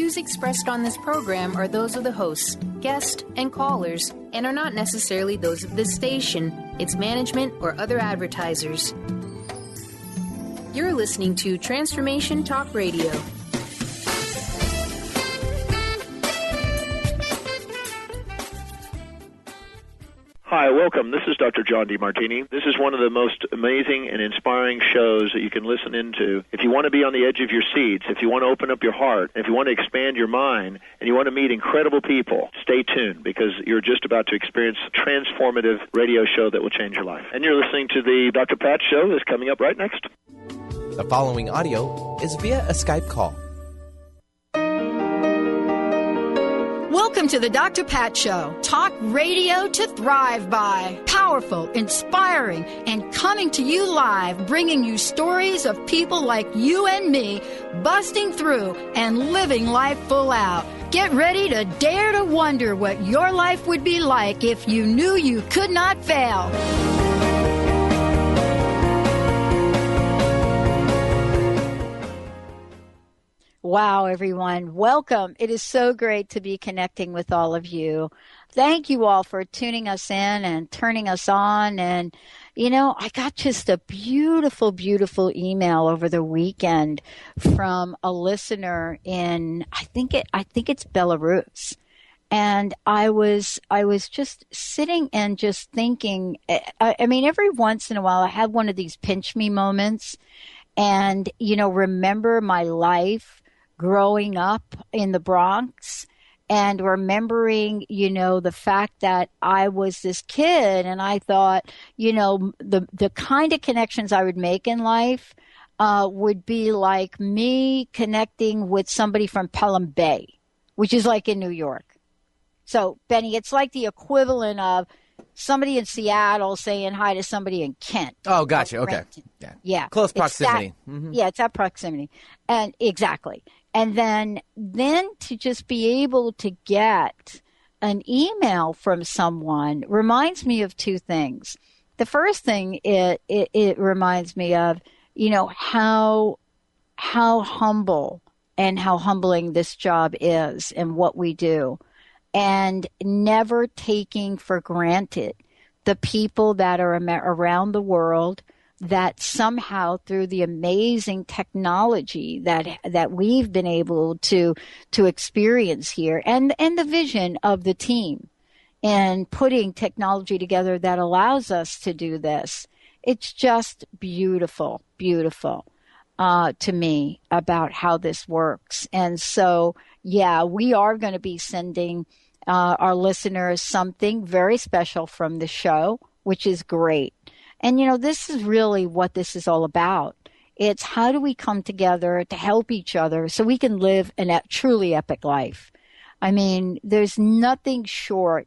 views expressed on this program are those of the hosts, guests, and callers, and are not necessarily those of this station, its management, or other advertisers. You're listening to Transformation Talk Radio. Hi, welcome. This is Dr. John DeMartini. This is one of the most amazing and inspiring shows that you can listen into. If you want to be on the edge of your seats, if you want to open up your heart, if you want to expand your mind, and you want to meet incredible people, stay tuned because you're just about to experience a transformative radio show that will change your life. And you're listening to the Dr. Pat Show that's coming up right next. The following audio is via a Skype call. Welcome to the Dr. Pat Show. Talk radio to thrive by. Powerful, inspiring, and coming to you live, bringing you stories of people like you and me, busting through and living life full out. Get ready to dare to wonder what your life would be like if you knew you could not fail. Wow, everyone. Welcome. It is so great to be connecting with all of you. Thank you all for tuning us in and turning us on. And, you know, I got just a beautiful, beautiful email over the weekend from a listener in, I think it's Belarus. And I was just sitting and just thinking, I mean, every once in a while I have one of these pinch me moments and, you know, remember my life growing up in the Bronx and remembering, you know, the fact that I was this kid and I thought, you know, the kind of connections I would make in life would be like me connecting with somebody from Pelham Bay, which is like in New York. So, Benny, it's like the equivalent of somebody in Seattle saying hi to somebody in Kent. Oh, gotcha. Okay. Yeah. Close proximity. Yeah, it's that proximity. And exactly. And then to just be able to get an email from someone reminds me of two things. The first thing it reminds me of, you know, how humble and how humbling this job is and what we do. And never taking for granted the people that are around the world that somehow through the amazing technology that we've been able to experience here and the vision of the team and putting technology together that allows us to do this. It's just beautiful, beautiful to me about how this works. And so, yeah, we are going to be sending our listeners something very special from the show, which is great. And, you know, this is really what this is all about. It's how do we come together to help each other so we can live a truly epic life. I mean, there's nothing short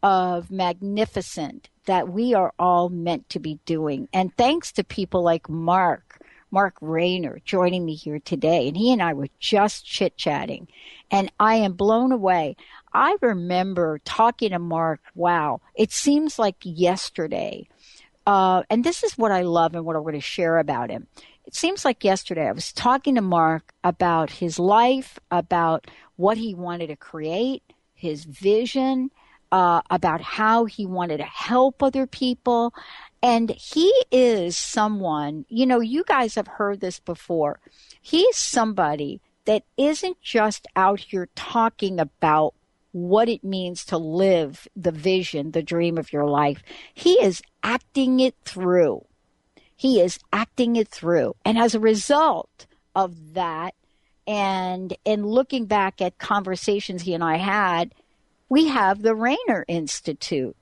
of magnificent that we are all meant to be doing. And thanks to people like Mark Rayner joining me here today. And he and I were just chit-chatting. And I am blown away. I remember talking to Mark, wow, it seems like yesterday. And this is what I love and what I'm going to share about him. It seems like yesterday I was talking to Mark about his life, about what he wanted to create, his vision, about how he wanted to help other people. And he is someone, you know, you guys have heard this before. He's somebody that isn't just out here talking about what it means to live the vision, the dream of your life. He is acting it through. He is acting it through. And as a result of that, and in looking back at conversations he and I had, we have the Rayner Institute.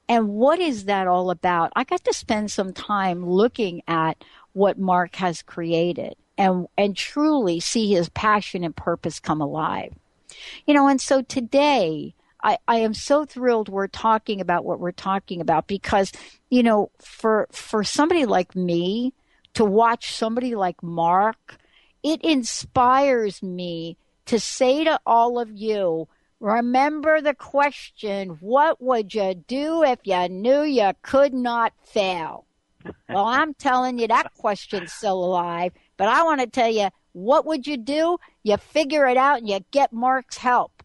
And what is that all about? I got to spend some time looking at what Mark has created and truly see his passion and purpose come alive. You know, and so today I am so thrilled we're talking about what we're talking about because, you know, for somebody like me to watch somebody like Mark, it inspires me to say to all of you, remember the question, what would you do if you knew you could not fail? Well, I'm telling you that question's still alive, but I want to tell you, what would you do? You figure it out and you get Mark's help,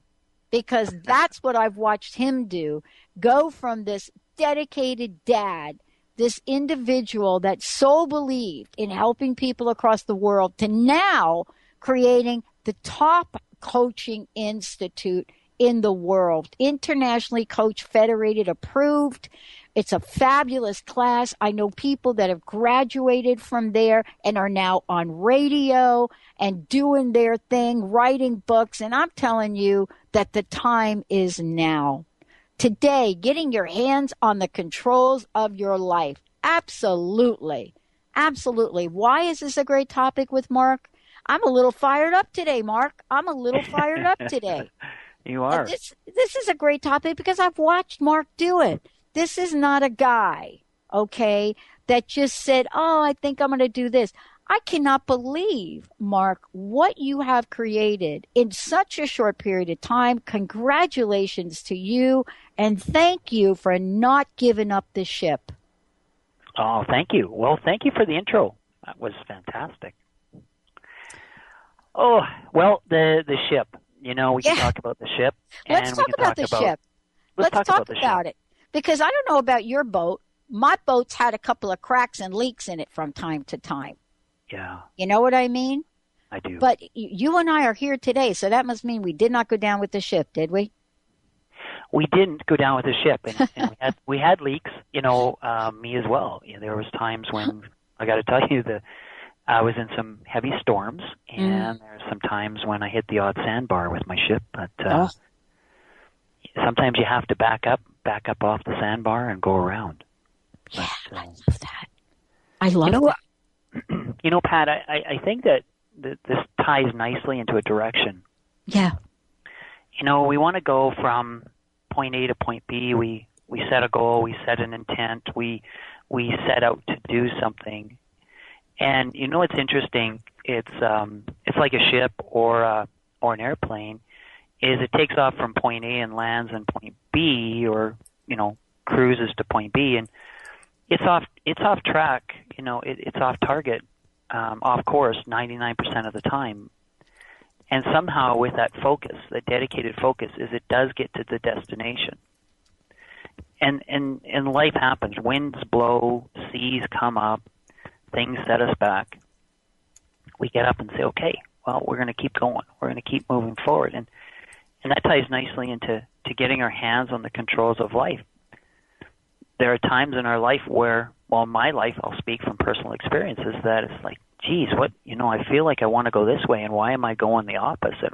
because that's what I've watched him do. Go from this dedicated dad, this individual that so believed in helping people across the world, to now creating the top coaching institute in the world, internationally coach federated, approved. It's a fabulous class. I know people that have graduated from there and are now on radio and doing their thing, writing books. And I'm telling you that the time is now. Today, getting your hands on the controls of your life. Absolutely. Absolutely. Why is this a great topic with Mark? I'm a little fired up today, Mark. I'm a little fired up today. You are. And this is a great topic because I've watched Mark do it. This is not a guy, okay, that just said, oh, I think I'm going to do this. I cannot believe, Mark, what you have created in such a short period of time. Congratulations to you, and thank you for not giving up the ship. Oh, thank you. Well, thank you for the intro. That was fantastic. Oh, well, the ship. You know, we can talk about the ship. Let's talk about the ship. Let's talk about it. Because I don't know about your boat. My boat's had a couple of cracks and leaks in it from time to time. Yeah. You know what I mean? I do. But you and I are here today, so that must mean we did not go down with the ship, did we? We didn't go down with the ship, and we had leaks. You know, me as well. You know, there was times when I got to tell you I was in some heavy storms, and there's some times when I hit the odd sandbar with my ship. But sometimes you have to back up off the sandbar and go around. Yeah, but, I love that. I love that. You know, Pat, I think that this ties nicely into a direction. Yeah. You know, we want to go from point A to point B. We set a goal. We set an intent. We set out to do something. And you know, it's interesting. It's like a ship or an airplane. Is it takes off from point A and lands in point B, or you know, cruises to point B, and it's off track. You know, it's off target, off course 99% of the time. And somehow, with that focus, that dedicated focus, it does get to the destination. And life happens. Winds blow, seas come up, things set us back. We get up and say, okay, well, we're going to keep going. We're going to keep moving forward. And that ties nicely into getting our hands on the controls of life. There are times in our life where, well, in my life, I'll speak from personal experiences, that it's like, geez, I feel like I want to go this way, and why am I going the opposite?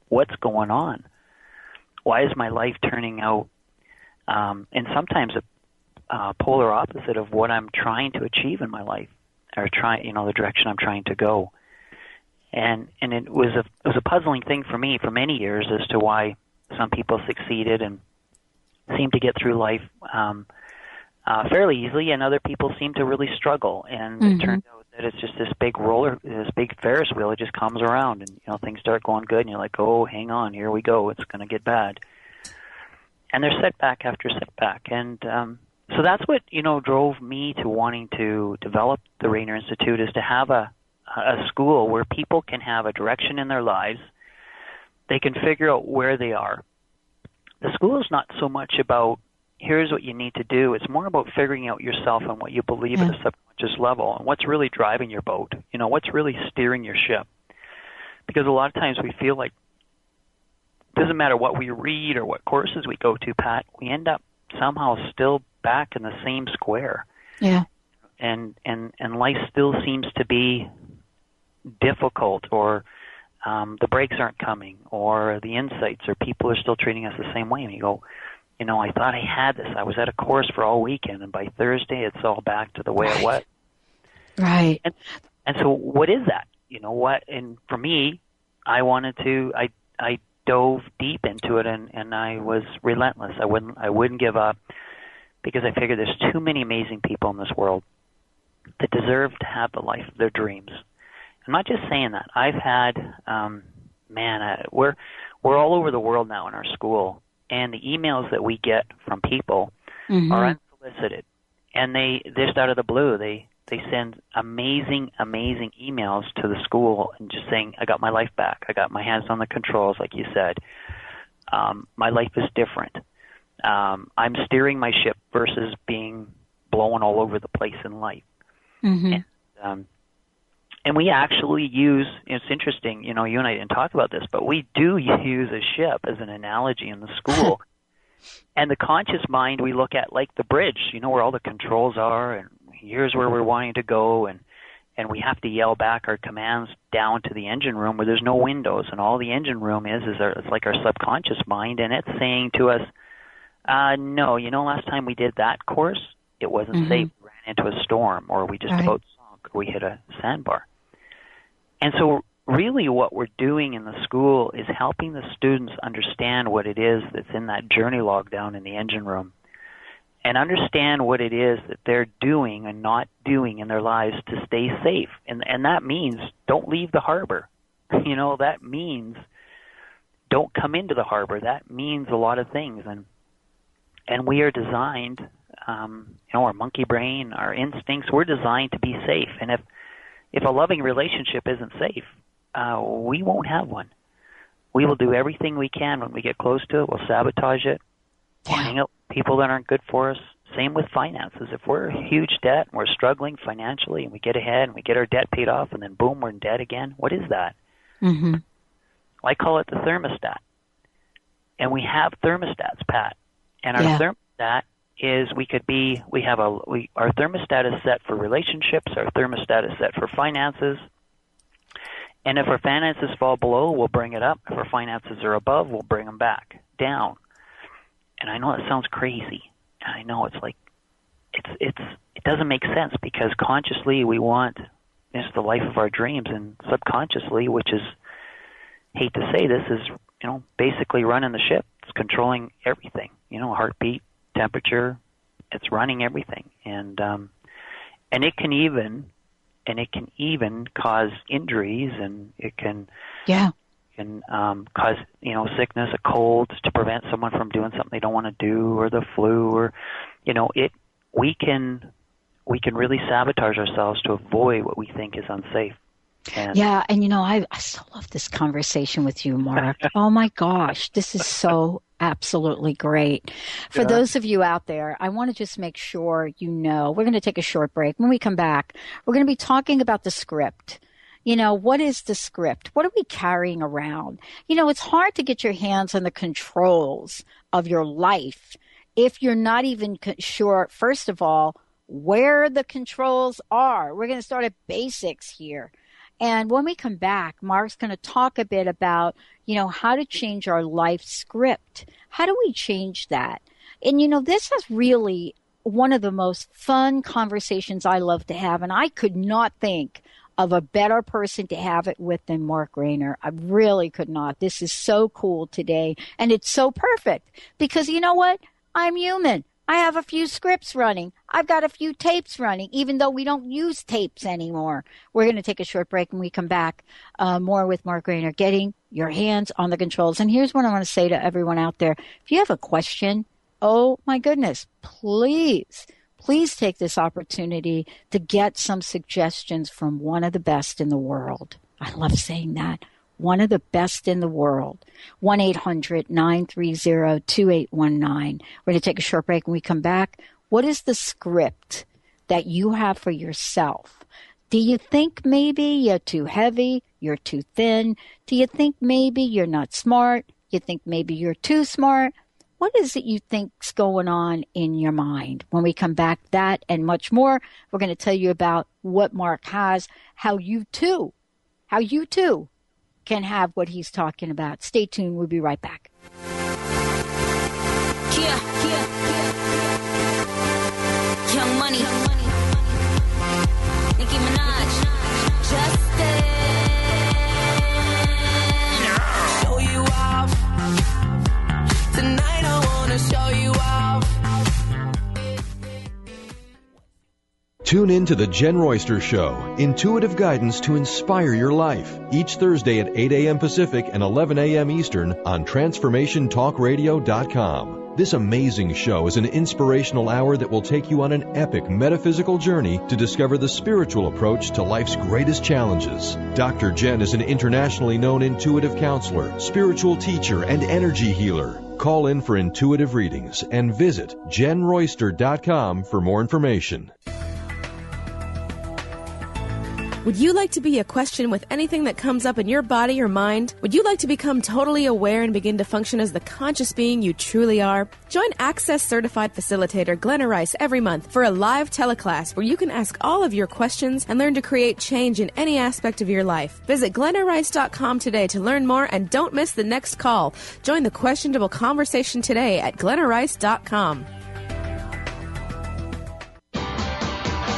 What's going on? Why is my life turning out, and sometimes a polar opposite of what I'm trying to achieve in my life, or the direction I'm trying to go? And it was a puzzling thing for me for many years as to why some people succeeded and seemed to get through life fairly easily, and other people seem to really struggle. And it turns out that it's just this big Ferris wheel. It just comes around, and things start going good, and you're like, oh, hang on, here we go. It's going to get bad. And there's setback after setback, and so that's what drove me to wanting to develop the Rainer Institute, is to have a school where people can have a direction in their lives. They can figure out where they are. The school is not so much about, here's what you need to do. It's more about figuring out yourself and what you believe at a subconscious level, and what's really driving your boat, what's really steering your ship. Because a lot of times we feel like it doesn't matter what we read or what courses we go to, Pat, we end up somehow still back in the same square. Yeah. And life still seems to be difficult, or the breaks aren't coming, or the insights, or people are still treating us the same way. And you go, I thought I had this. I was at a course for all weekend, and by Thursday it's all back to the way it was. Right. And so what is that? And for me, I dove deep into it, and I was relentless. I wouldn't give up, because I figured there's too many amazing people in this world that deserve to have the life of their dreams. I'm not just saying that. I've had, we're all over the world now in our school, and the emails that we get from people are unsolicited, and they're just out of the blue. They They send amazing, amazing emails to the school and just saying, I got my life back. I got my hands on the controls, like you said. My life is different. I'm steering my ship versus being blown all over the place in life. Mm-hmm. And we actually use, it's interesting, you and I didn't talk about this, but we do use a ship as an analogy in the school. And the conscious mind we look at like the bridge, where all the controls are, and here's where we're wanting to go, and we have to yell back our commands down to the engine room where there's no windows, and all the engine room it's like our subconscious mind, and it's saying to us, no, last time we did that course, it wasn't safe. We ran into a storm, or we just about sunk, or we hit a sandbar. And so really what we're doing in the school is helping the students understand what it is that's in that journey log down in the engine room, and understand what it is that they're doing and not doing in their lives to stay safe. And that means don't leave the harbor. That means don't come into the harbor. That means a lot of things. And we are designed, our monkey brain, our instincts, we're designed to be safe. And if a loving relationship isn't safe, we won't have one. We will do everything we can when we get close to it. We'll sabotage it. We'll hang out with people that aren't good for us. Same with finances. If we're in huge debt and we're struggling financially and we get ahead and we get our debt paid off and then boom, we're in debt again, what is that? Mm-hmm. I call it the thermostat. And we have thermostats, Pat. And our thermostat is our thermostat is set for relationships, our thermostat is set for finances. And if our finances fall below, we'll bring it up. If our finances are above, we'll bring them back down. And I know it sounds crazy. I know it's like it doesn't make sense, because consciously we want the life of our dreams, and subconsciously, which is, hate to say this, is basically running the ship. It's controlling everything. Heartbeat, temperature. It's running everything, and it can even cause injuries, and it can cause sickness, a cold, to prevent someone from doing something they don't want to do, or the flu, or we can really sabotage ourselves to avoid what we think is unsafe. And I so love this conversation with you, Mark. Oh my gosh, this is so absolutely great. For those of you out there, I want to just make sure we're going to take a short break. When we come back, we're going to be talking about the script. What is the script? What are we carrying around? It's hard to get your hands on the controls of your life if you're not even sure, first of all, where the controls are. We're going to start at basics here. And when we come back, Mark's going to talk a bit about, how to change our life script. How do we change that? And, this is really one of the most fun conversations I love to have. And I could not think of a better person to have it with than Mark Grainer. I really could not. This is so cool today. And it's so perfect because you know what? I'm human. I have a few scripts running. I've got a few tapes running, even though we don't use tapes anymore. We're going to take a short break and we come back more with Mark Grainer, getting your hands on the controls. And here's what I want to say to everyone out there. If you have a question, oh my goodness, please take this opportunity to get some suggestions from one of the best in the world. I love saying that. One of the best in the world. 1-800-930-2819. We're going to take a short break. When we come back, what is the script that you have for yourself? Do you think maybe you're too heavy? You're too thin? Do you think maybe you're not smart? You think maybe you're too smart? What is it you think's going on in your mind? When we come back, that and much more, we're going to tell you about what Mark has, how you too can have what he's talking about. Stay tuned. We'll be right back. Young Money, Nicki Minaj, Justin. Show you off. Tonight I wanna show you off. Tune Tune in to The Jen Royster Show, intuitive guidance to inspire your life, each Thursday at 8 a.m. Pacific and 11 a.m. Eastern on TransformationTalkRadio.com. This amazing show is an inspirational hour that will take you on an epic metaphysical journey to discover the spiritual approach to life's greatest challenges. Dr. Jen is an internationally known intuitive counselor, spiritual teacher, and energy healer. Call in for intuitive readings and visit JenRoyster.com for more information. Would you like to be a question with anything that comes up in your body or mind? Would you like to become totally aware and begin to function as the conscious being you truly are? Join Access Certified Facilitator Glenna Rice every month for a live teleclass where you can ask all of your questions and learn to create change in any aspect of your life. Visit GlennaRice.com today to learn more and don't miss the next call. Join the questionable conversation today at GlennaRice.com.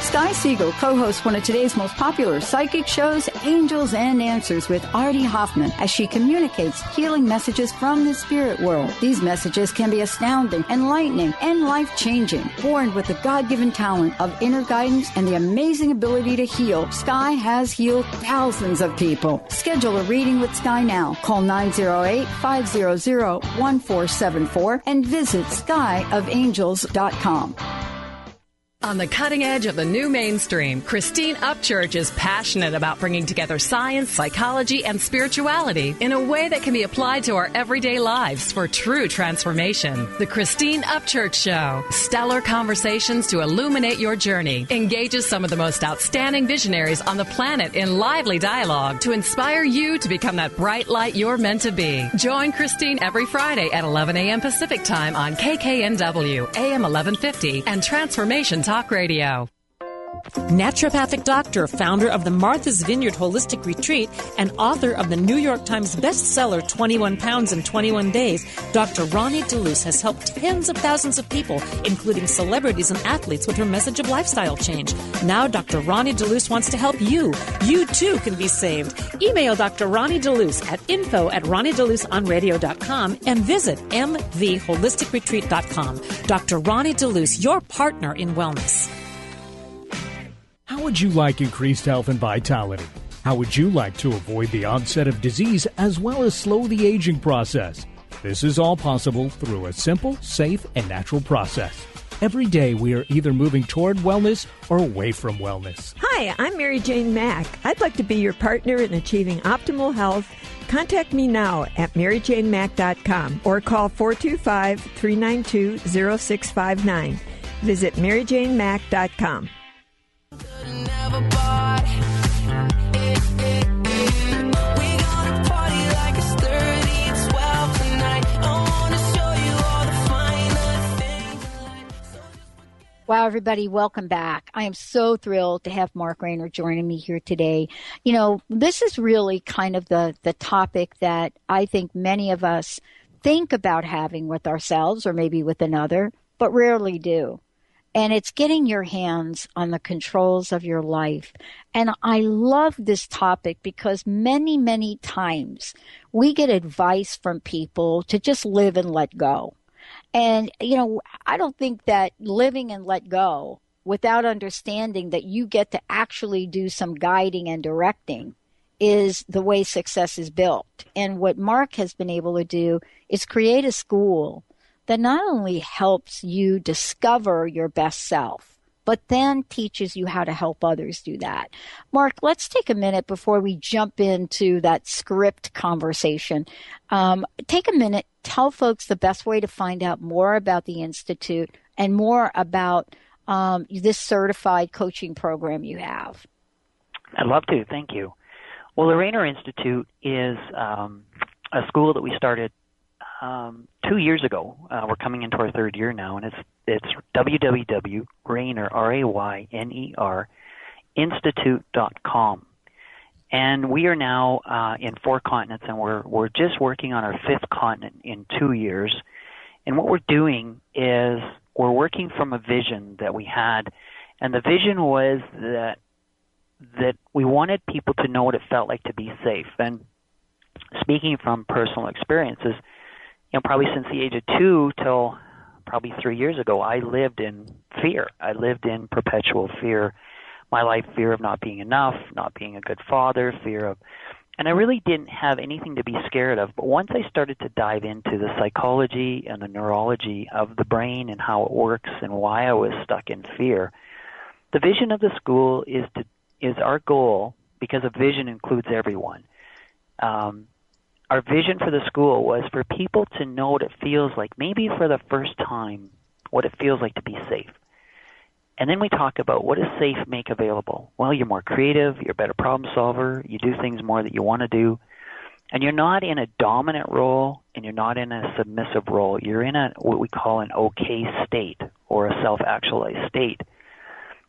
Sky Siegel co-hosts one of today's most popular psychic shows, Angels and Answers, with Artie Hoffman, as she communicates healing messages from the spirit world. These messages can be astounding, enlightening, and life-changing. Born with the God-given talent of inner guidance and the amazing ability to heal, Sky has healed thousands of people. Schedule a reading with Sky now. Call 908-500-1474 and visit skyofangels.com. On the cutting edge of the new mainstream, Christine Upchurch is passionate about bringing together science, psychology, and spirituality in a way that can be applied to our everyday lives for true transformation. The Christine Upchurch Show. Stellar conversations to illuminate your journey. Engages some of the most outstanding visionaries on the planet in lively dialogue to inspire you to become that bright light you're meant to be. Join Christine every Friday at 11 a.m. Pacific Time on KKNW, AM 1150, and Transformation Talk Radio. Naturopathic doctor, founder of the Martha's Vineyard Holistic Retreat, and author of the New York Times bestseller 21 Pounds in 21 Days, Dr. Ronnie DeLuce has helped tens of thousands of people, including celebrities and athletes, with her message of lifestyle change. Now Dr. Ronnie DeLuce wants to help you. You too can be saved. Email Dr. Ronnie DeLuce at info@RonnieDeLuceOnRadio.com and visit mvholisticretreat.com. Dr. Ronnie DeLuce, your partner in wellness. How would you like increased health and vitality? How would you like to avoid the onset of disease as well as slow the aging process? This is all possible through a simple, safe, and natural process. Every day we are either moving toward wellness or away from wellness. Hi, I'm Mary Jane Mack. I'd like to be your partner in achieving optimal health. Contact me now at MaryJaneMack.com or call 425-392-0659. Visit MaryJaneMack.com. Wow, everybody, welcome back. I am so thrilled to have Mark Rainer joining me here today. You know, this is really kind of the topic that I think many of us think about having with ourselves or maybe with another, but rarely do. And it's getting your hands on the controls of your life. And I love this topic because many, many times we get advice from people to just live and let go. And, you know, I don't think that living and let go without understanding that you get to actually do some guiding and directing is the way success is built. And what Mark has been able to do is create a school that not only helps you discover your best self, but then teaches you how to help others do that. Mark, let's take a minute before we jump into that script conversation. Take a minute, tell folks the best way to find out more about the Institute and more about this certified coaching program you have. I'd love to. Thank you. Well, the Rainer Institute is a school that we started 2 years ago. We're coming into our third year now, and it's www.Rainer, R-A-Y-N-E-R, institute.com. And we are now in 4 continents, and we're just working on our 5th continent in 2 years. And what we're doing is we're working from a vision that we had, and the vision was that we wanted people to know what it felt like to be safe. And speaking from personal experiences, you know, probably since the age of 2 till probably 3 years ago, I lived in fear. I lived in perpetual fear. my life, fear of not being enough, not being a good father, and I really didn't have anything to be scared of. But once I started to dive into the psychology and the neurology of the brain and how it works and why I was stuck in fear, the vision of the school is our goal, because a vision includes everyone. Our vision for the school was for people to know what it feels like, maybe for the first time, what it feels like to be safe. And then we talk about what does safe make available? Well, you're more creative, you're a better problem solver, you do things more that you want to do, and you're not in a dominant role and you're not in a submissive role. You're in what we call an okay state, or a self-actualized state.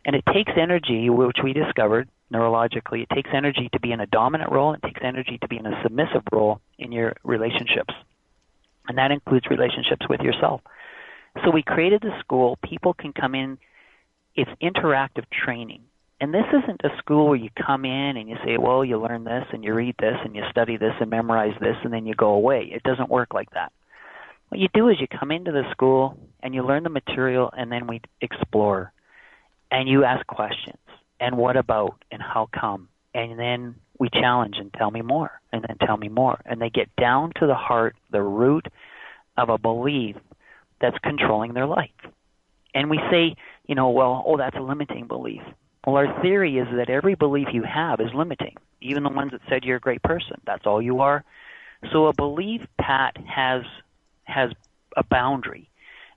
And it takes energy, which we discovered neurologically. It takes energy to be in a dominant role. It takes energy to be in a submissive role in your relationships. And that includes relationships with yourself. So we created the school. People can come in. It's interactive training. And this isn't a school where you come in and you say, well, you learn this and you read this and you study this and memorize this and then you go away. It doesn't work like that. What you do is you come into the school and you learn the material, and then we explore. And you ask questions. And what about? And how come? And then we challenge and tell me more. And then tell me more. And they get down to the heart, the root of a belief that's controlling their life. And we say, that's a limiting belief. Well, our theory is that every belief you have is limiting, even the ones that said you're a great person. That's all you are. So a belief, Pat, has a boundary,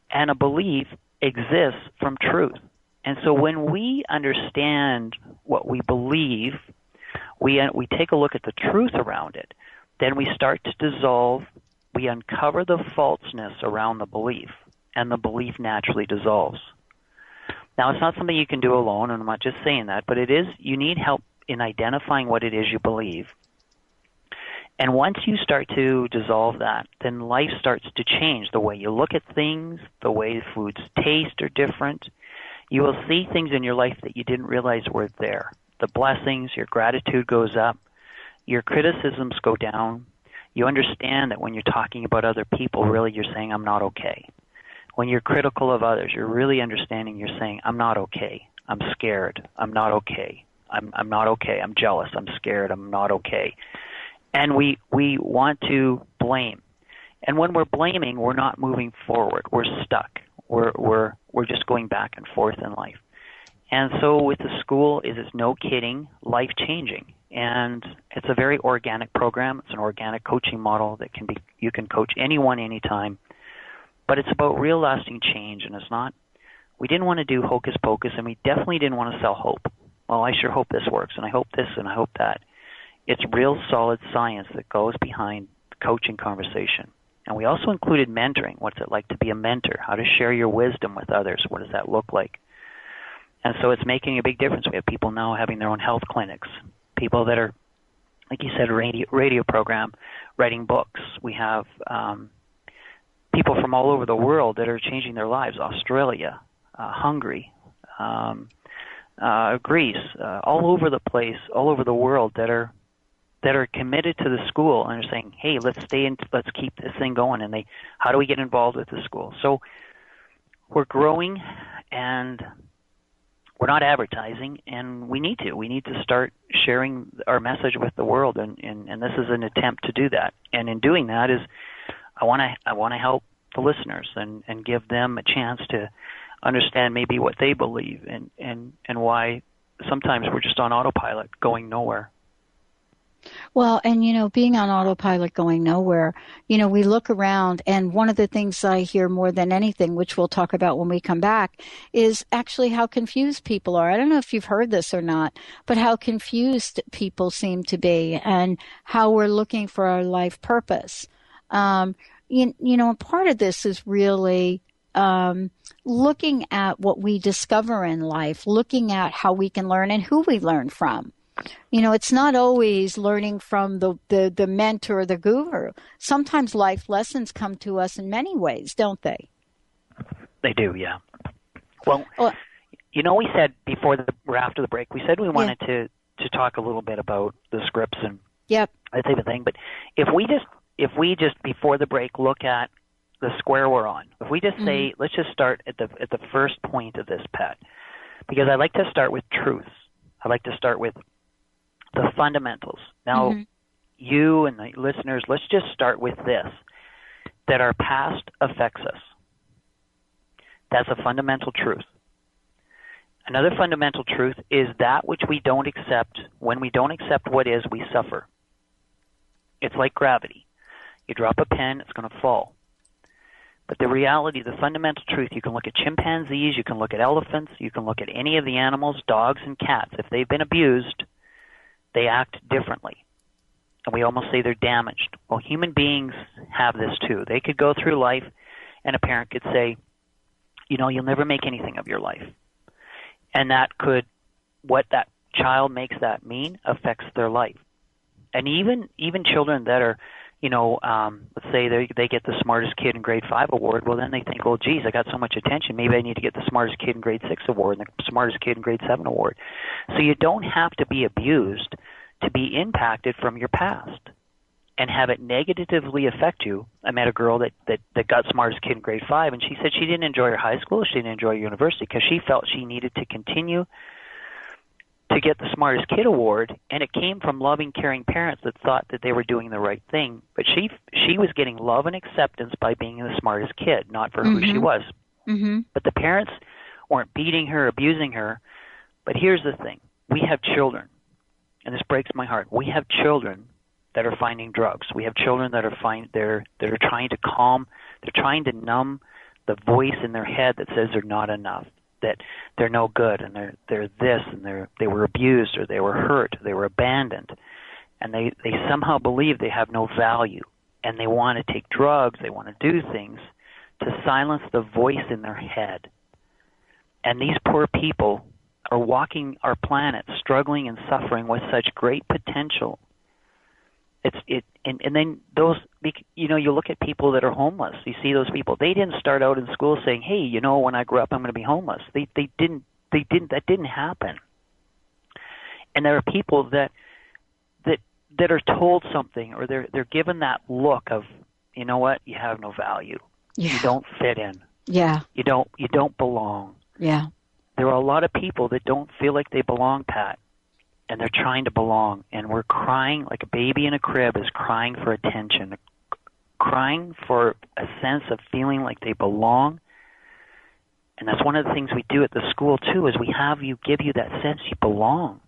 and a belief exists from truth. And so when we understand what we believe, we take a look at the truth around it, then we start to dissolve, we uncover the falseness around the belief, and the belief naturally dissolves. Now, it's not something you can do alone, and I'm not just saying that, but you need help in identifying what it is you believe. And once you start to dissolve that, then life starts to change. The way you look at things, the way foods taste are different. You will see things in your life that you didn't realize were there. The blessings, your gratitude goes up, your criticisms go down. You understand that when you're talking about other people, really you're saying, I'm not okay. When you're critical of others, you're really understanding, you're saying, I'm not okay. I'm scared. I'm not okay. I'm not okay. I'm jealous. I'm scared. I'm not okay. And we want to blame. And when we're blaming, we're not moving forward. We're stuck. We're just going back and forth in life. And so with the school, it's no kidding, life-changing. And it's a very organic program. It's an organic coaching model that you can coach anyone, anytime. But it's about real lasting change, and it's not, we didn't want to do hocus pocus, and we definitely didn't want to sell hope. Well, I sure hope this works, and I hope this, and I hope that. It's real solid science that goes behind coaching conversation. And we also included mentoring. What's it like to be a mentor? How to share your wisdom with others? What does that look like? And so it's making a big difference. We have people now having their own health clinics, people that are, like you said, a radio program, writing books. We have people from all over the world that are changing their lives, Australia, Hungary, Greece, all over the place, all over the world that are committed to the school and are saying, hey, let's keep this thing going. And how do we get involved with the school? So we're growing, and we're not advertising, and we need to start sharing our message with the world, and this is an attempt to do that. And in doing that is I want to help the listeners and give them a chance to understand maybe what they believe and why sometimes we're just on autopilot going nowhere. Well, and being on autopilot going nowhere, we look around, and one of the things I hear more than anything, which we'll talk about when we come back, is actually how confused people are. I don't know if you've heard this or not, but how confused people seem to be, and how we're looking for our life purpose. And part of this is really looking at what we discover in life, looking at how we can learn and who we learn from. It's not always learning from the mentor or the guru. Sometimes life lessons come to us in many ways, don't they? They do, yeah. Well, we said after the break, we said we wanted to talk a little bit about the scripts and that type of thing. But if we just before the break look at the square we're on, if we just say, let's just start at the first point of this, Pat, because I like to start with truths. I like to start with the fundamentals. Now, you and the listeners, let's just start with this, that our past affects us. That's a fundamental truth. Another fundamental truth is that which we don't accept. When we don't accept what is, we suffer. It's like gravity. You drop a pen, it's going to fall. But the reality, the fundamental truth, you can look at chimpanzees, you can look at elephants, you can look at any of the animals, dogs and cats. If they've been abused, they act differently. And we almost say they're damaged. Well, human beings have this too. They could go through life and a parent could say, you know, you'll never make anything of your life. And that could, what that child makes that mean affects their life. And even children that are, you know, let's say they get the smartest kid in grade 5 award, well, then they think, well, geez, I got so much attention. Maybe I need to get the smartest kid in grade 6 award and the smartest kid in grade 7 award. So you don't have to be abused to be impacted from your past and have it negatively affect you. I met a girl that got smartest kid in grade 5, and she said she didn't enjoy her high school, she didn't enjoy university because she felt she needed to continue to get the smartest kid award, and it came from loving, caring parents that thought that they were doing the right thing. But she was getting love and acceptance by being the smartest kid, not for who she was. But the parents weren't beating her, abusing her. But here's the thing. We have children, and this breaks my heart. We have children that are finding drugs. We have children that are trying to calm, they're trying to numb the voice in their head that says they're not enough, that they're no good, and they're this, and they were abused, or they were hurt, they were abandoned, and they somehow believe they have no value, and they want to take drugs, they want to do things to silence the voice in their head. And these poor people are walking our planet struggling and suffering with such great potential. And then those, you know, you look at people that are homeless. You see those people. They didn't start out in school saying, "Hey, you know, when I grow up, I'm going to be homeless." They didn't. That didn't happen. And there are people that are told something, or they're given that look of, you know what, you have no value. Yeah. You don't fit in. Yeah. You don't belong. Yeah. There are a lot of people that don't feel like they belong, Pat. And they're trying to belong, and we're crying like a baby in a crib is crying for attention, crying for a sense of feeling like they belong. And that's one of the things we do at the school too, is we give you that sense you belong,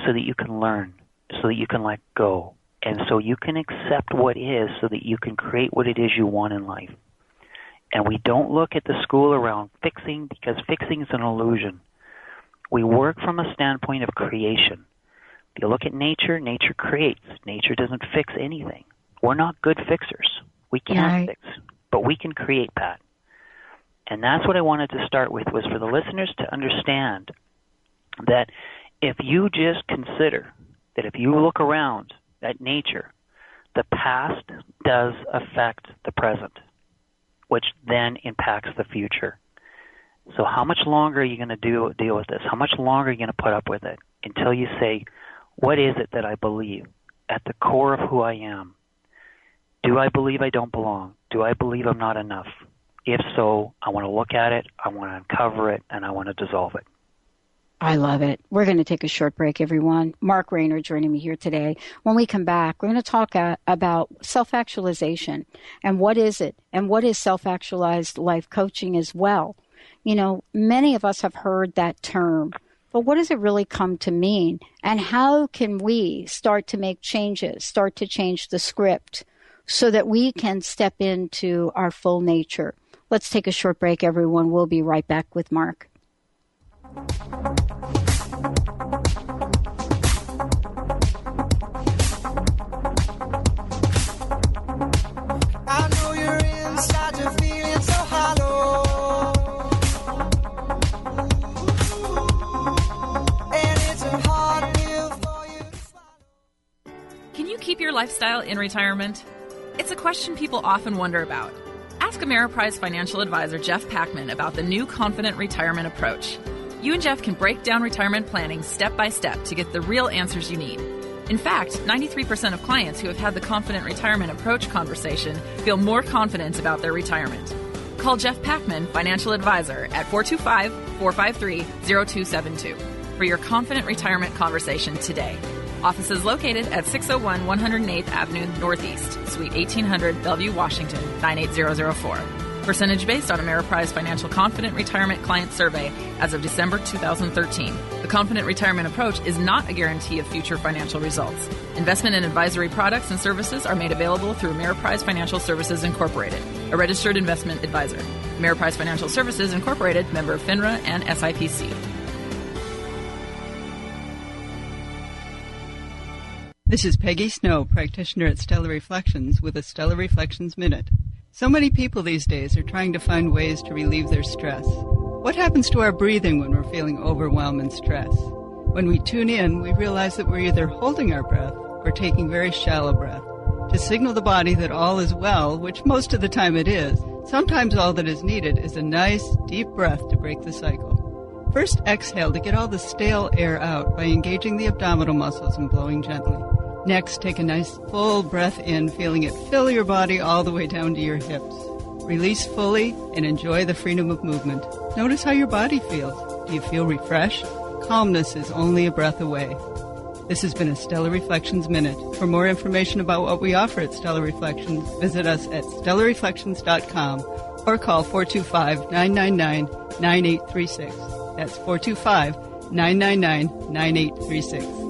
so that you can learn, so that you can let go, and so you can accept what is, so that you can create what it is you want in life. And we don't look at the school around fixing, because fixing is an illusion. We work from a standpoint of creation. If you look at nature, nature creates. Nature doesn't fix anything. We're not good fixers. We can't fix, but we can create, Pat. And that's what I wanted to start with, was for the listeners to understand that if you just consider that if you look around at nature, the past does affect the present, which then impacts the future. So how much longer are you going to deal with this? How much longer are you going to put up with it until you say, what is it that I believe at the core of who I am? Do I believe I don't belong? Do I believe I'm not enough? If so, I want to look at it, I want to uncover it, and I want to dissolve it. I love it. We're going to take a short break, everyone. Mark Raynor joining me here today. When we come back, we're going to talk about self-actualization and what is it, and what is self-actualized life coaching as well. You know, many of us have heard that term, but what does it really come to mean? And how can we start to make changes, start to change the script so that we can step into our full nature? Let's take a short break, everyone. We'll be right back with Mark. I know you're inside, you're feeling so hollow. Can you keep your lifestyle in retirement? It's a question people often wonder about. Ask Ameriprise financial advisor Jeff Packman about the new Confident Retirement Approach. You and Jeff can break down retirement planning step by step to get the real answers you need. In fact, 93% of clients who have had the Confident Retirement Approach conversation feel more confident about their retirement. Call Jeff Packman, financial advisor, at 425-453-0272. for your confident retirement conversation today. Offices located at 601 108th Avenue Northeast, Suite 1800, Bellevue, Washington, 98004. Percentage based on Ameriprise Financial Confident Retirement Client Survey as of December 2013. The Confident Retirement Approach is not a guarantee of future financial results. Investment and advisory products and services are made available through Ameriprise Financial Services Incorporated, a registered investment advisor. Ameriprise Financial Services Incorporated, member of FINRA and SIPC. This is Peggy Snow, practitioner at Stellar Reflections with a Stellar Reflections Minute. So many people these days are trying to find ways to relieve their stress. What happens to our breathing when we're feeling overwhelmed and stress? When we tune in, we realize that we're either holding our breath or taking very shallow breath to signal the body that all is well, which most of the time it is. Sometimes all that is needed is a nice, deep breath to break the cycle. First, exhale to get all the stale air out by engaging the abdominal muscles and blowing gently. Next, take a nice full breath in, feeling it fill your body all the way down to your hips. Release fully and enjoy the freedom of movement. Notice how your body feels. Do you feel refreshed? Calmness is only a breath away. This has been a Stellar Reflections Minute. For more information about what we offer at Stellar Reflections, visit us at stellarreflections.com or call 425-999-9836. That's 425-999-9836.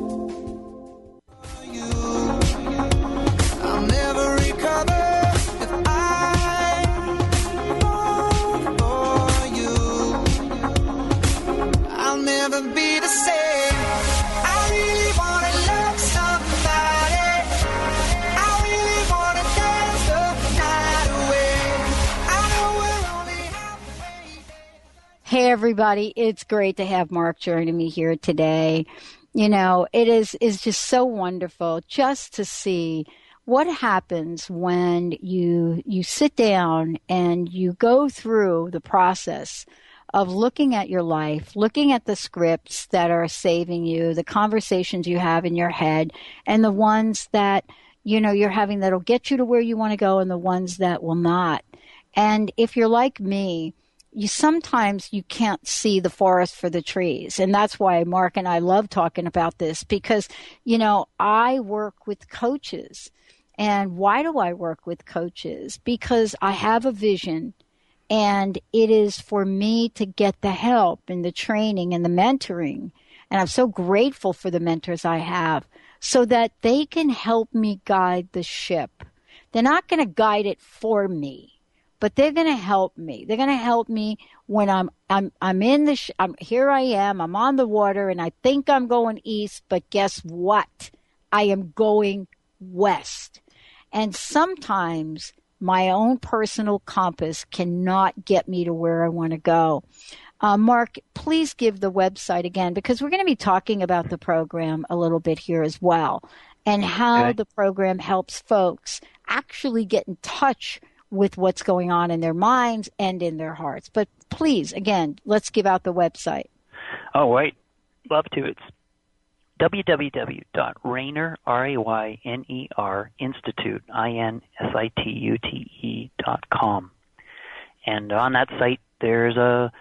Hey, everybody. It's great to have Mark joining me here today. You know, it is just so wonderful just to see what happens when you sit down and you go through the process of looking at your life, looking at the scripts that are saving you, the conversations you have in your head, and the ones that, you know, you're having that'll get you to where you want to go and the ones that will not. And if you're like me, sometimes you can't see the forest for the trees. And that's why Mark and I love talking about this because, you know, I work with coaches. And why do I work with coaches? Because I have a vision and it is for me to get the help and the training and the mentoring. And I'm so grateful for the mentors I have so that they can help me guide the ship. They're not going to guide it for me. But they're going to help me. They're going to help me when I'm in the here I am. I'm on the water, and I think I'm going east. But guess what? I am going west. And sometimes my own personal compass cannot get me to where I want to go. Mark, please give the website again because we're going to be talking about the program a little bit here as well, and how the program helps folks actually get in touch with what's going on in their minds and in their hearts. But please, again, let's give out the website. Oh, right. Love to. It's www.Rayner, R-A-Y-N-E-R, Institute, INSITUTE.com. And on that site, there's a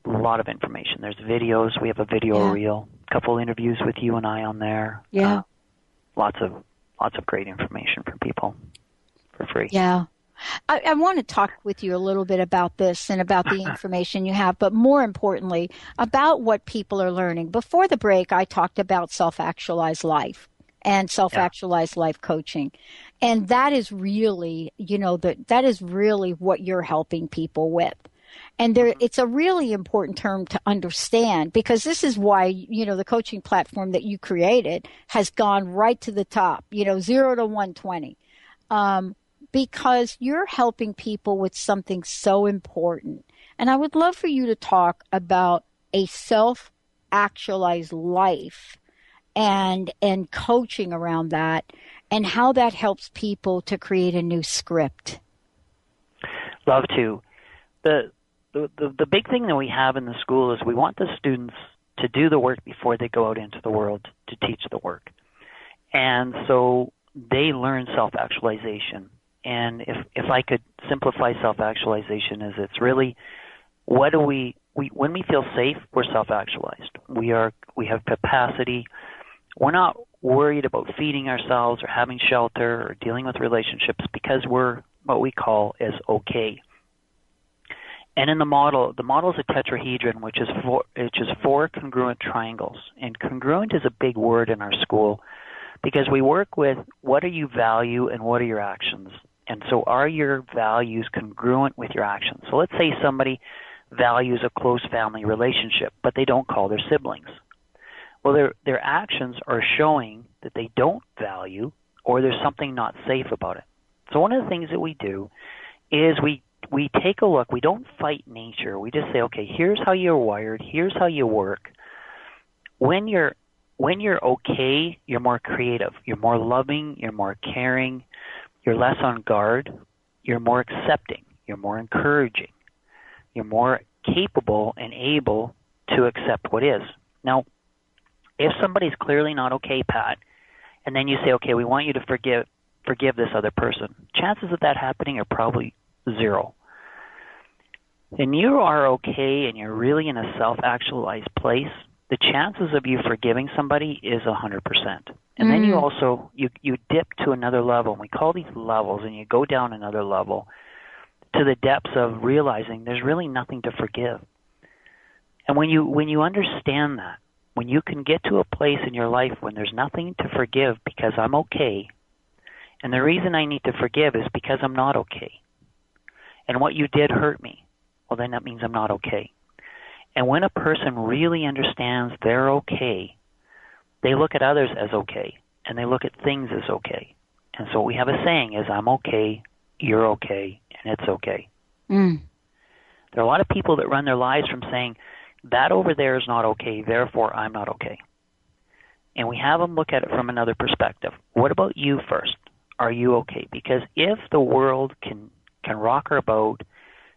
lot of information. There's videos. We have a video reel, a couple interviews with you and I on there. Yeah. Lots of great information for people for free. Yeah. I want to talk with you a little bit about this and about the information you have, but more importantly, about what people are learning. Before the break, I talked about self-actualized life and self-actualized life coaching. And that is really, you know, that is really what you're helping people with. And it's a really important term to understand because this is why, you know, the coaching platform that you created has gone right to the top, you know, 0 to 120. Because you're helping people with something so important. And I would love for you to talk about a self-actualized life and coaching around that and how that helps people to create a new script. Love to. The big thing that we have in the school is we want the students to do the work before they go out into the world to teach the work. And so they learn self-actualization. And if I could simplify self-actualization, is it's really what do we when we feel safe, we're self-actualized. We have capacity. We're not worried about feeding ourselves or having shelter or dealing with relationships because we're what we call as okay. And in the model is a tetrahedron, which is four congruent triangles. And congruent is a big word in our school because we work with what do you value and what are your actions. And so are your values congruent with your actions? So let's say somebody values a close family relationship, but they don't call their siblings. Well, their actions are showing that they don't value or there's something not safe about it. So one of the things that we do is we take a look. We don't fight nature. We just say, okay, here's how you're wired. Here's how you work. When you're okay, you're more creative. You're more loving. You're more caring. You're less on guard. You're more accepting. You're more encouraging. You're more capable and able to accept what is. Now, if somebody's clearly not okay, Pat, and then you say, okay, we want you to forgive this other person, chances of that happening are probably 0. And you are okay and you're really in a self-actualized place, the chances of you forgiving somebody is 100%. And then you also, you dip to another level, and we call these levels, and you go down another level to the depths of realizing there's really nothing to forgive. And when you understand that, when you can get to a place in your life when there's nothing to forgive because I'm okay, and the reason I need to forgive is because I'm not okay, and what you did hurt me, well, then that means I'm not okay. And when a person really understands they're okay, they look at others as okay, and they look at things as okay. And so we have a saying is, I'm okay, you're okay, and it's okay. There are a lot of people that run their lives from saying, that over there is not okay, therefore I'm not okay. And we have them look at it from another perspective. What about you first? Are you okay? Because if the world can rock our boat,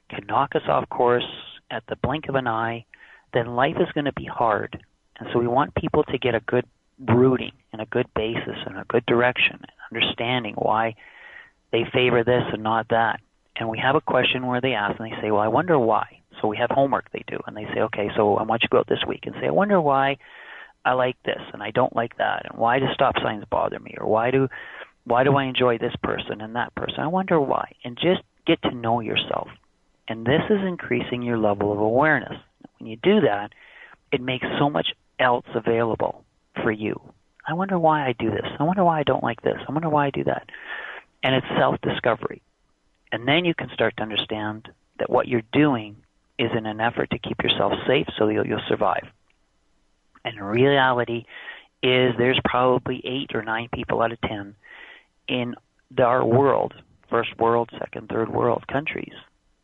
can knock us off course at the blink of an eye, then life is going to be hard. And so we want people to get a good rooting and a good basis and a good direction and understanding why they favor this and not that. And we have a question where they ask and they say, well, I wonder why. So we have homework they do, and they say, okay, so I want you to go out this week and say, I wonder why I like this and I don't like that, and why do stop signs bother me, or why do I enjoy this person and that person? I wonder why. And just get to know yourself. And this is increasing your level of awareness. When you do that, it makes so much else available for you. I wonder why I do this. I wonder why I don't like this. I wonder why I do that. And it's self-discovery. And then you can start to understand that what you're doing is in an effort to keep yourself safe so you'll survive. And reality is there's probably 8 or 9 people out of 10 in our world, first world, second, third world countries,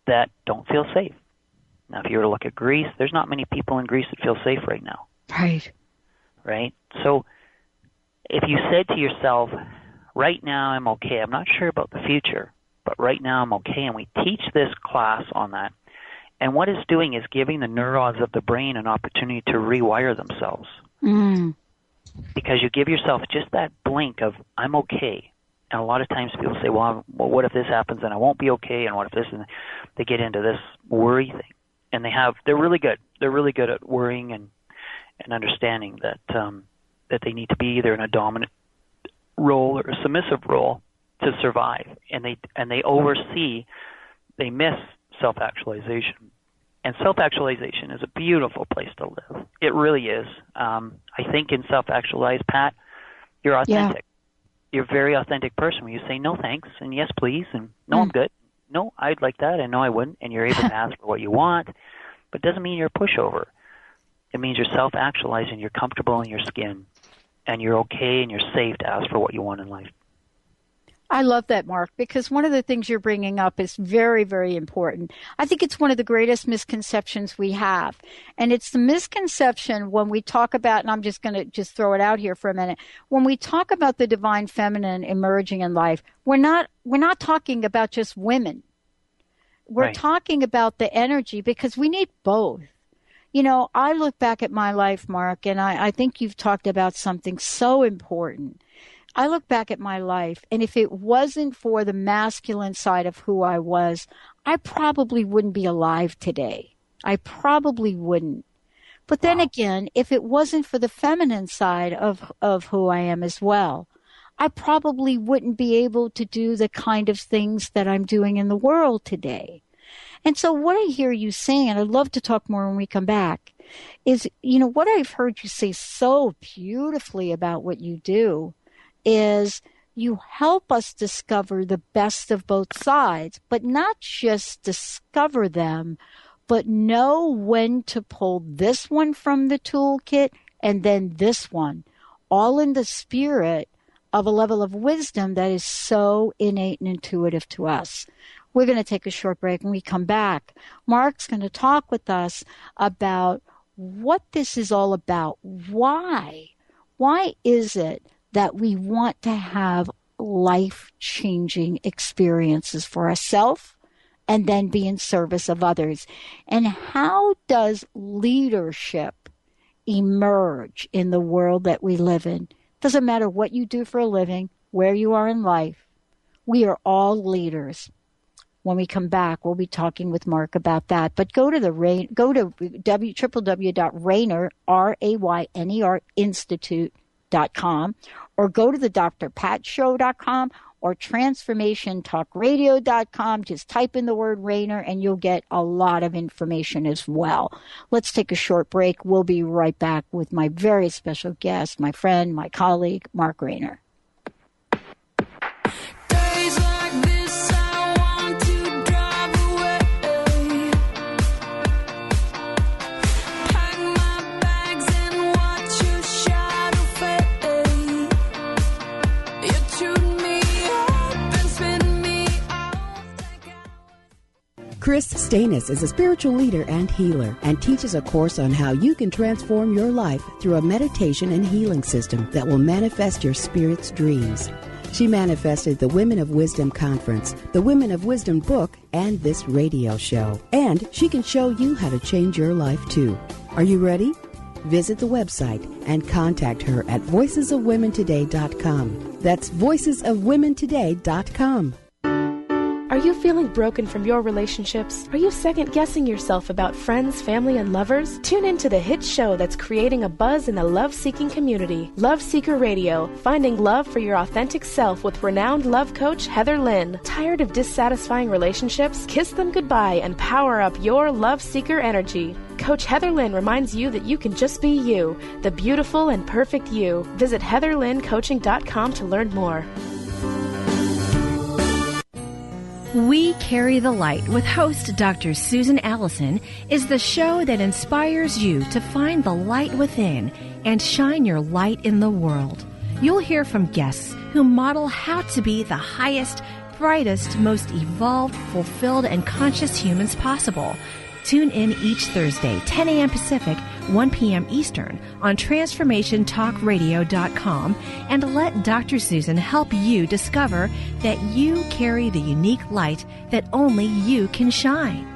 that don't feel safe. Now, if you were to look at Greece, there's not many people in Greece that feel safe right now. Right? So if you said to yourself, right now I'm okay, I'm not sure about the future, but right now I'm okay, and we teach this class on that. And what it's doing is giving the neurons of the brain an opportunity to rewire themselves. Because you give yourself just that blink of, I'm okay. And a lot of times people say, well, what if this happens and I won't be okay, and what if this, and they get into this worry thing. And they're really good. They're really good at worrying and understanding that they need to be either in a dominant role or a submissive role to survive. And they oversee, they miss self-actualization. And self-actualization is a beautiful place to live. It really is. I think in self-actualized, Pat, you're authentic. Yeah. You're a very authentic person when you say no thanks and yes please and no I'm good. No, I'd like that and no I wouldn't. And you're able to ask for what you want. But it doesn't mean you're a pushover. It means you're self-actualizing, you're comfortable in your skin, and you're okay and you're safe to ask for what you want in life. I love that, Mark, because one of the things you're bringing up is very, very important. I think it's one of the greatest misconceptions we have. And it's the misconception when we talk about, and I'm just going to throw it out here for a minute, when we talk about the divine feminine emerging in life, we're not talking about just women. We're talking about the energy, because we need both. You know, I look back at my life, Mark, and I think you've talked about something so important. I look back at my life, and if it wasn't for the masculine side of who I was, I probably wouldn't be alive today. I probably wouldn't. But then again, if it wasn't for the feminine side of who I am as well, I probably wouldn't be able to do the kind of things that I'm doing in the world today. And so what I hear you saying, and I'd love to talk more when we come back, is, what I've heard you say so beautifully about what you do is you help us discover the best of both sides, but not just discover them, but know when to pull this one from the toolkit and then this one, all in the spirit of a level of wisdom that is so innate and intuitive to us. We're going to take a short break. When we come back, Mark's going to talk with us about what this is all about. Why is it that we want to have life-changing experiences for ourselves and then be in service of others? And how does leadership emerge in the world that we live in? Doesn't matter what you do for a living, where you are in life. We are all leaders. When we come back, we'll be talking with Mark about that. But go to www.Rayner, RAYNER Institute.com, or go to the drpatshow.com or transformationtalkradio.com. Just type in the word Rayner and you'll get a lot of information as well. Let's take a short break. We'll be right back with my very special guest, my friend, my colleague, Mark Rayner. Chris Stanis is a spiritual leader and healer and teaches a course on how you can transform your life through a meditation and healing system that will manifest your spirit's dreams. She manifested the Women of Wisdom Conference, the Women of Wisdom book, and this radio show. And she can show you how to change your life too. Are you ready? Visit the website and contact her at voicesofwomentoday.com. That's voicesofwomentoday.com. Are you feeling broken from your relationships? Are you second-guessing yourself about friends, family, and lovers? Tune into the hit show that's creating a buzz in the love-seeking community. Love Seeker Radio, finding love for your authentic self with renowned love coach Heather Lynn. Tired of dissatisfying relationships? Kiss them goodbye and power up your love seeker energy. Coach Heather Lynn reminds you that you can just be you, the beautiful and perfect you. Visit heatherlynncoaching.com to learn more. We Carry the Light with host Dr. Susan Allison is the show that inspires you to find the light within and shine your light in the world. You'll hear from guests who model how to be the highest, brightest, most evolved, fulfilled, and conscious humans possible. Tune in each Thursday, 10 a.m. Pacific, 1 p.m. Eastern on TransformationTalkRadio.com and let Dr. Susan help you discover that you carry the unique light that only you can shine.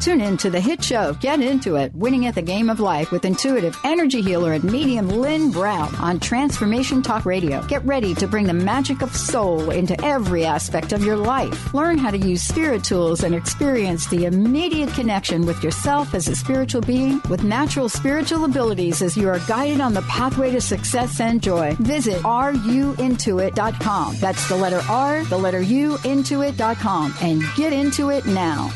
Tune in to the hit show, Get Into It, Winning at the Game of Life with intuitive energy healer and medium Lynn Brown on Transformation Talk Radio. Get ready to bring the magic of soul into every aspect of your life. Learn how to use spirit tools and experience the immediate connection with yourself as a spiritual being with natural spiritual abilities as you are guided on the pathway to success and joy. Visit ruintuit.com. That's the letter R, the letter U, intuit.com, and get into it now.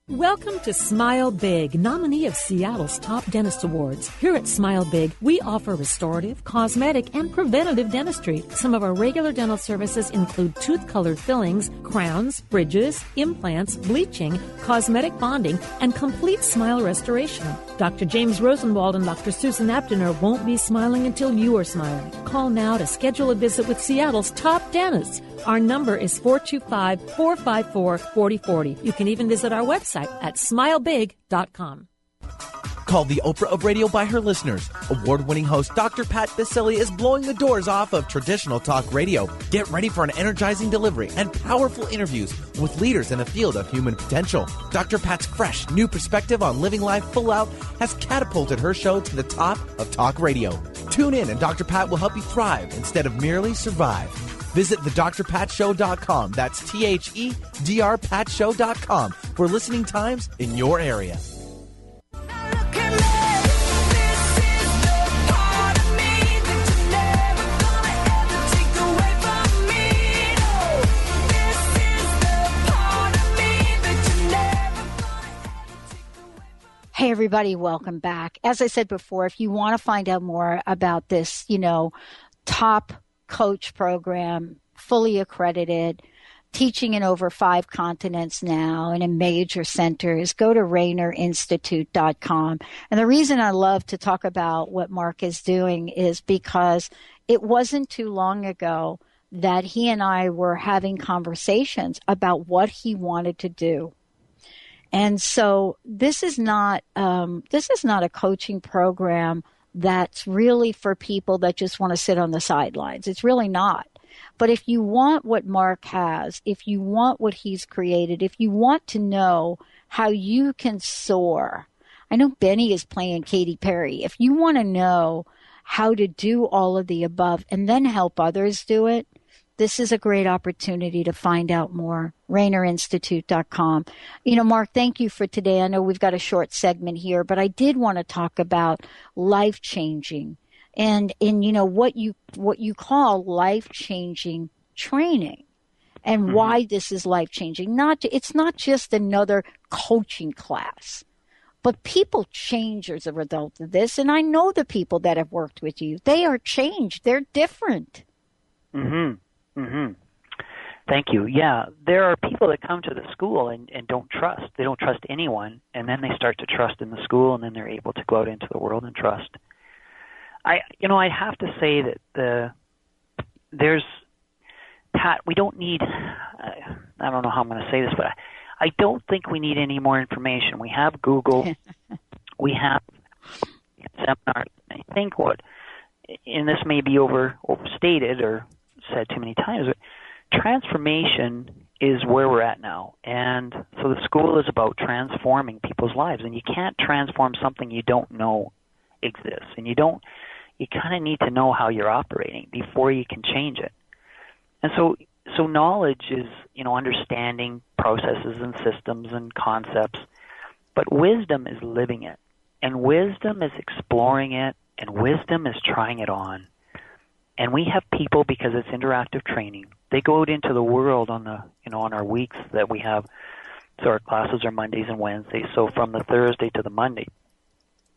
Welcome to Smile Big, nominee of Seattle's Top Dentist Awards. Here at Smile Big, we offer restorative, cosmetic, and preventative dentistry. Some of our regular dental services include tooth-colored fillings, crowns, bridges, implants, bleaching, cosmetic bonding, and complete smile restoration. Dr. James Rosenwald and Dr. Susan Aptener won't be smiling until you are smiling. Call now to schedule a visit with Seattle's top dentists. Our number is 425-454-4040. You can even visit our website at smilebig.com. Called the Oprah of radio by her listeners, award-winning host Dr. Pat Baccili is blowing the doors off of traditional talk radio. Get ready for an energizing delivery and powerful interviews with leaders in the field of human potential. Dr. Pat's fresh, new perspective on living life full out has catapulted her show to the top of talk radio. Tune in and Dr. Pat will help you thrive instead of merely survive. Visit thedrpatshow.com. That's THEDRPatshow.com for listening times in your area. Hey, everybody, welcome back. As I said before, if you want to find out more about this, top coach program, fully accredited, teaching in over 5 continents now and in major centers, go to RaynerInstitute.com. And the reason I love to talk about what Mark is doing is because it wasn't too long ago that he and I were having conversations about what he wanted to do. And so this is not a coaching program that's really for people that just want to sit on the sidelines. It's really not. But if you want what Mark has, if you want what he's created, if you want to know how you can soar, I know Benny is playing Katy Perry. If you want to know how to do all of the above and then help others do it, this is a great opportunity to find out more. RaynerInstitute.com. Mark, thank you for today. I know we've got a short segment here, but I did want to talk about life-changing and what you call life-changing training and why this is life-changing. It's not just another coaching class, but people change as a result of this. And I know the people that have worked with you. They are changed. They're different. Mm-hmm. Mm-hmm. Thank you. Yeah, there are people that come to the school and don't trust. They don't trust anyone, and then they start to trust in the school, and then they're able to go out into the world and trust. I have to say that Pat, we don't need, I don't know how I'm going to say this, but I don't think we need any more information. We have Google. We have seminars. I think and this may be overstated or said too many times, but transformation is where we're at now. And so the school is about transforming people's lives, and you can't transform something you don't know exists. And you kind of need to know how you're operating before you can change it. And so knowledge is, understanding processes and systems and concepts, but wisdom is living it. And wisdom is exploring it, and wisdom is trying it on. And we have people, because it's interactive training, they go out into the world on our weeks that we have. So our classes are Mondays and Wednesdays. So from the Thursday to the Monday,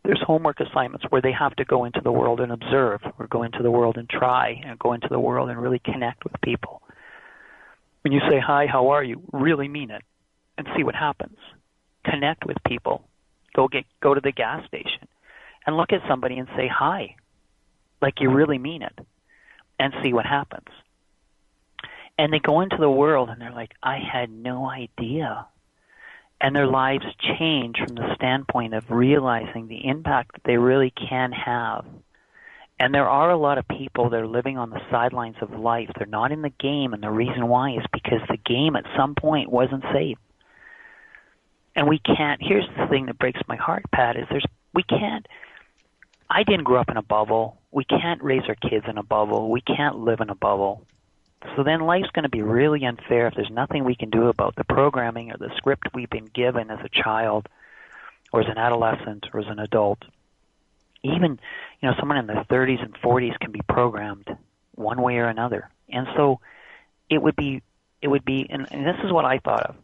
there's homework assignments where they have to go into the world and observe, or go into the world and try, and go into the world and really connect with people. When you say, hi, how are you? Really mean it, and see what happens. Connect with people. Go to the gas station and look at somebody and say, hi, like you really mean it, and see what happens. And they go into the world and they're like, I had no idea. And their lives change from the standpoint of realizing the impact that they really can have. And there are a lot of people that are living on the sidelines of life. They're not in the game, and the reason why is because the game at some point wasn't safe. And we can't, here's the thing that breaks my heart, Pat, is I didn't grow up in a bubble. We can't raise our kids in a bubble. We can't live in a bubble. So then life's going to be really unfair if there's nothing we can do about the programming or the script we've been given as a child or as an adolescent or as an adult. Even, someone in their 30s and 40s can be programmed one way or another. And so it would be, and this is what I thought of,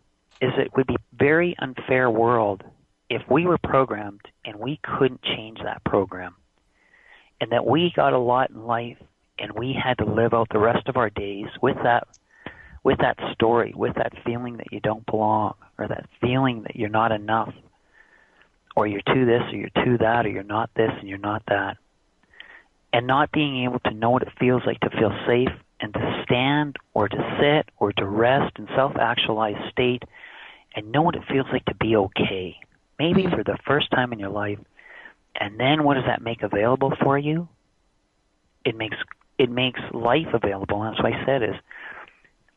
is it would be a very unfair world if we were programmed and we couldn't change that program, and that we got a lot in life and we had to live out the rest of our days with that story, with that feeling that you don't belong, or that feeling that you're not enough, or you're too this or you're too that, or you're not this and you're not that. And not being able to know what it feels like to feel safe and to stand or to sit or to rest in self-actualized state and know what it feels like to be okay, maybe for the first time in your life. And then what does that make available for you? It makes life available. And that's what I said, is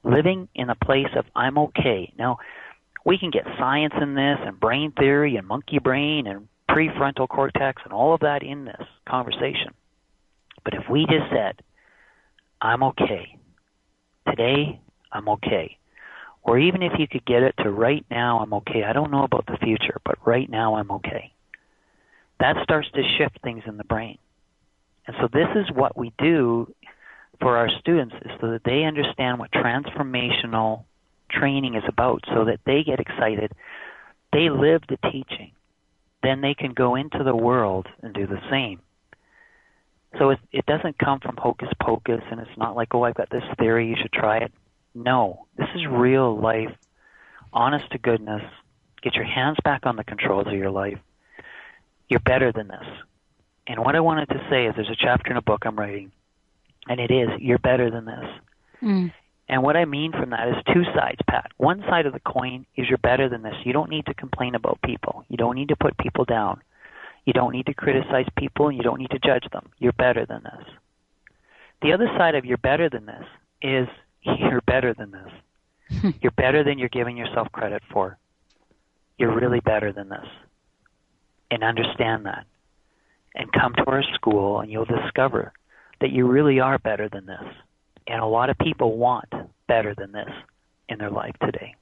living in a place of I'm okay. Now, we can get science in this and brain theory and monkey brain and prefrontal cortex and all of that in this conversation. But if we just said, I'm okay, today, I'm okay. Or even if you could get it to right now, I'm okay. I don't know about the future, but right now I'm okay. That starts to shift things in the brain. And so this is what we do for our students, is so that they understand what transformational training is about, so that they get excited. They live the teaching. Then they can go into the world and do the same. So it doesn't come from hocus pocus, and it's not like, oh, I've got this theory, you should try it. No, this is real life, honest to goodness. Get your hands back on the controls of your life. You're better than this. And what I wanted to say is there's a chapter in a book I'm writing, and it is, you're better than this. Mm. And what I mean from that is two sides, Pat. One side of the coin is you're better than this. You don't need to complain about people. You don't need to put people down. You don't need to criticize people, and you don't need to judge them. You're better than this. The other side of you're better than this is you're better than this. You're better than you're giving yourself credit for. You're really better than this. And understand that. And come to our school, and you'll discover that you really are better than this. And a lot of people want better than this in their life today.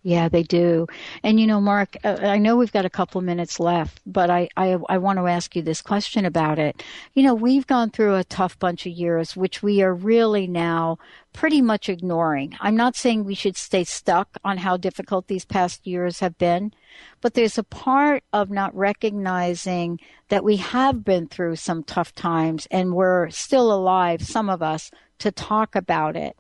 Yeah, they do. And, Mark, I know we've got a couple minutes left, but I want to ask you this question about it. We've gone through a tough bunch of years, which we are really now pretty much ignoring. I'm not saying we should stay stuck on how difficult these past years have been, but there's a part of not recognizing that we have been through some tough times and we're still alive, some of us, to talk about it.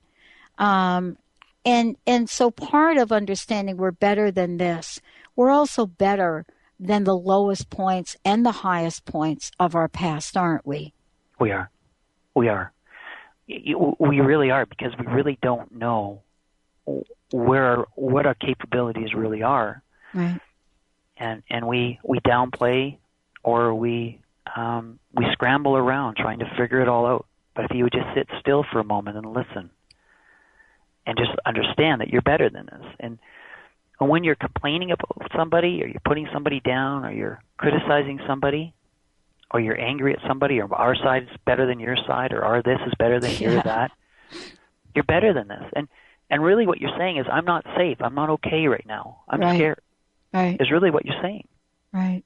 And so part of understanding we're better than this, we're also better than the lowest points and the highest points of our past, aren't we? We are. We really are, because we really don't know what our capabilities really are. Right. And we downplay, or we scramble around trying to figure it all out. But if you would just sit still for a moment and listen, and just understand that you're better than this. And when you're complaining about somebody, or you're putting somebody down, or you're criticizing somebody, or you're angry at somebody, or our side is better than your side, or our this is better than your that, you're better than this. And really what you're saying is, I'm not safe. I'm not okay right now. I'm scared. Right. Is really what you're saying. Right.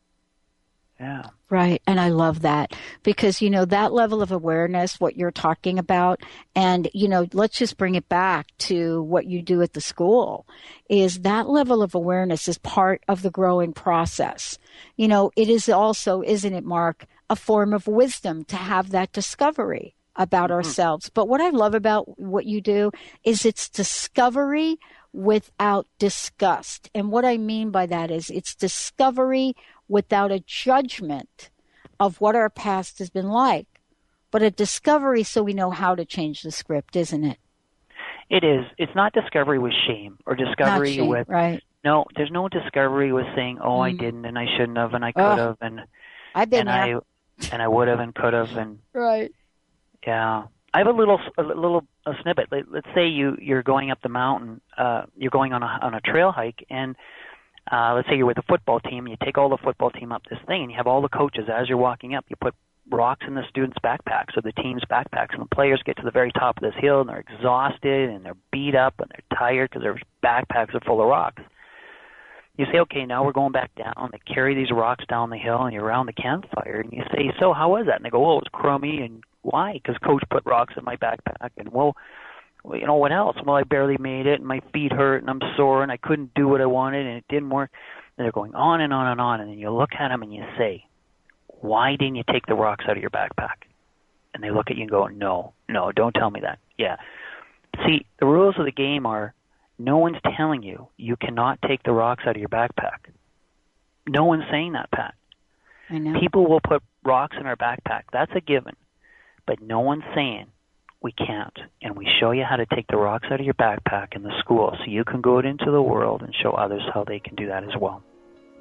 Yeah. Right. And I love that, because, that level of awareness, what you're talking about, and, let's just bring it back to what you do at the school, is that level of awareness is part of the growing process. It is also, isn't it, Mark, a form of wisdom to have that discovery about ourselves. But what I love about what you do is it's discovery without disgust. And what I mean by that is it's discovery without a judgment of what our past has been like, but a discovery so we know how to change the script, isn't it? It is. It's not discovery with shame, or discovery with... Right. No, there's no discovery with saying, oh, I didn't, and I shouldn't have, and I could have, and I've been there. I would have and could have, and... Right. Yeah. I have a little snippet. Let's say you're going up the mountain, you're going on a trail hike, and let's say you're with a football team, and you take all the football team up this thing, and you have all the coaches, as you're walking up, you put rocks in the students' backpacks, or the team's backpacks, and the players get to the very top of this hill, and they're exhausted, and they're beat up, and they're tired because their backpacks are full of rocks. You say, okay, now we're going back down. They carry these rocks down the hill, and you're around the campfire, and you say, so how was that? And they go, oh, it was crummy. And why? Because Coach put rocks in my backpack. And, well, what else? Well, I barely made it, and my feet hurt, and I'm sore, and I couldn't do what I wanted, and it didn't work. And they're going on and on and on, and then you look at them and you say, why didn't you take the rocks out of your backpack? And they look at you and go, no, don't tell me that. Yeah. See, the rules of the game are, no one's telling you you cannot take the rocks out of your backpack. No one's saying that, Pat. I know. People will put rocks in our backpack. That's a given. But no one's saying we can't. And we show you how to take the rocks out of your backpack in the school so you can go out into the world and show others how they can do that as well.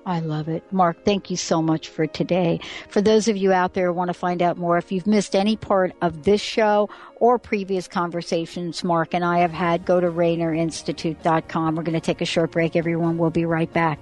I love it. Mark, thank you so much for today. For those of you out there who want to find out more, if you've missed any part of this show or previous conversations Mark and I have had, go to RaynerInstitute.com. We're going to take a short break, everyone. We'll be right back.